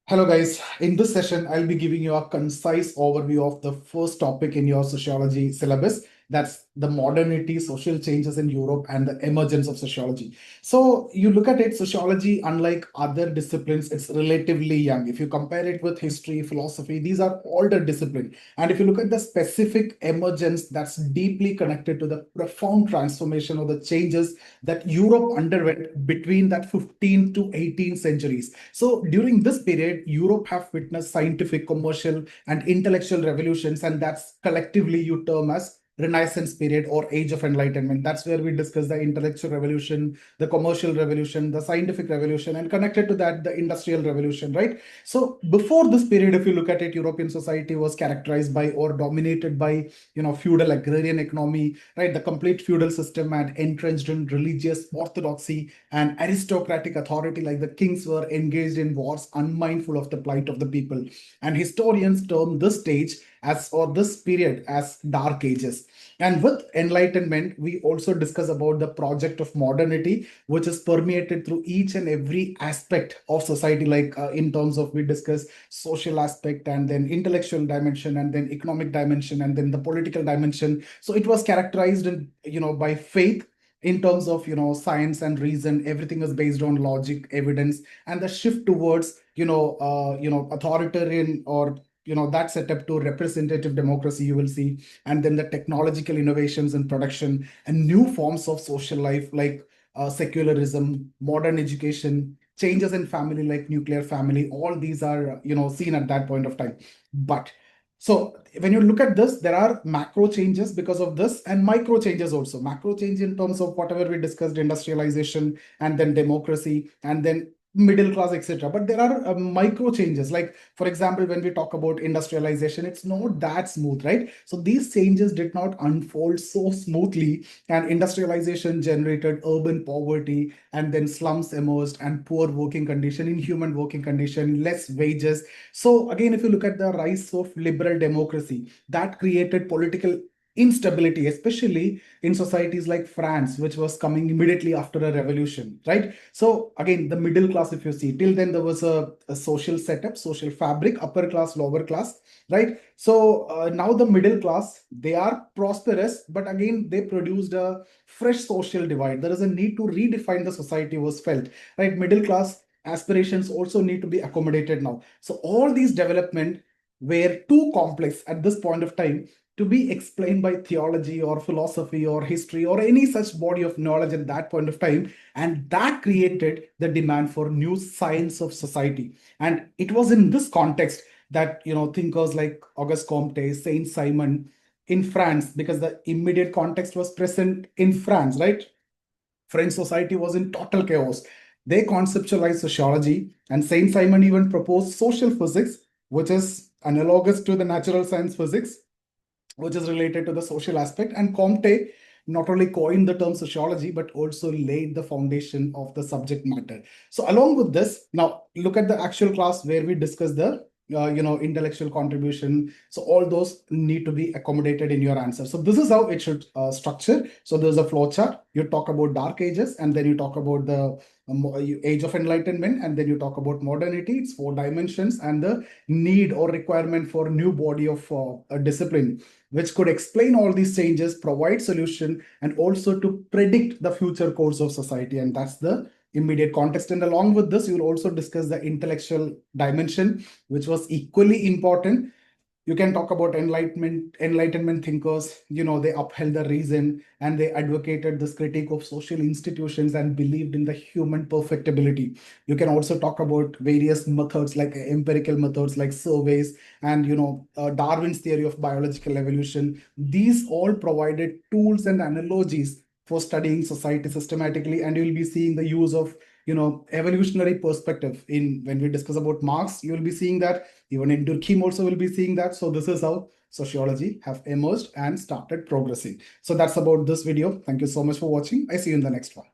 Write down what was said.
Hello guys, in this session, I'll be giving you a concise overview of the first topic in your sociology syllabus. That's the modernity, social changes in Europe, and the emergence of sociology. So you look at it, sociology, unlike other disciplines, it's relatively young. If you compare it with history, philosophy, these are older disciplines. And if you look at the specific emergence, that's deeply connected to the profound transformation or the changes that Europe underwent between that 15th to 18th centuries. So during this period, Europe have witnessed scientific, commercial, and intellectual revolutions, and that's collectively you term as Renaissance period or Age of Enlightenment. That's where we discuss the intellectual revolution, the commercial revolution, the scientific revolution, and connected to that, the industrial revolution, right? So before this period, if you look at it, European society was characterized by or dominated by, feudal agrarian economy, right? The complete feudal system and entrenched in religious orthodoxy and aristocratic authority, like the kings were engaged in wars, unmindful of the plight of the people. And historians term this stage as or this period as Dark Ages. And with Enlightenment, we also discuss about the project of modernity, which is permeated through each and every aspect of society, like in terms of we discuss social aspect and then intellectual dimension and then economic dimension and then the political dimension. So it was characterized in, by faith in terms of science and reason. Everything is based on logic, evidence, and the shift towards authoritarian or that setup to representative democracy you will see, and then the technological innovations in production and new forms of social life like secularism, modern education, changes in family like nuclear family. All these are seen at that point of time. But so when you look at this, there are macro changes because of this and micro changes also. Macro change in terms of whatever we discussed, industrialization and then democracy and then middle class, etc. But there are micro changes. Like, for example, when we talk about industrialization, it's not that smooth, right? So these changes did not unfold so smoothly, and industrialization generated urban poverty, and then slums emerged, and poor working condition, inhuman working condition, less wages. So again, if you look at the rise of liberal democracy, that created political instability, especially in societies like France, which was coming immediately after a revolution, right? So again, the middle class, if you see, till then there was a social setup, social fabric, upper class, lower class, right? So now the middle class, they are prosperous, but again, they produced a fresh social divide. There is a need to redefine the society was felt, right? Middle class aspirations also need to be accommodated now. So all these development were too complex at this point of time to be explained by theology or philosophy or history or any such body of knowledge at that point of time. And that created the demand for new science of society. And it was in this context that, thinkers like Auguste Comte, Saint Simon in France, because the immediate context was present in France, right? French society was in total chaos. They conceptualized sociology, and Saint Simon even proposed social physics, which is analogous to the natural science physics, which is related to the social aspect. And Comte not only coined the term sociology, but also laid the foundation of the subject matter. So along with this, now look at the actual class where we discuss the intellectual contribution. So all those need to be accommodated in your answer. So this is how it should structure. So there's a flow chart. You talk about Dark Ages, and then you talk about the Age of Enlightenment, and then you talk about modernity. It's 4 dimensions, and the need or requirement for new body of a discipline which could explain all these changes, provide solution, and also to predict the future course of society. And that's the immediate context. And along with this, you'll also discuss the intellectual dimension, which was equally important. You can talk about enlightenment thinkers. They upheld the reason and they advocated this critique of social institutions and believed in the human perfectibility. You can also talk about various methods like empirical methods like surveys and Darwin's theory of biological evolution. These all provided tools and analogies for studying society systematically, and you'll be seeing the use of evolutionary perspective in when we discuss about Marx. You'll be seeing that even in Durkheim also will be seeing that. So this is how sociology have emerged and started progressing. So that's about this video. Thank you so much for watching. I see you in the next one.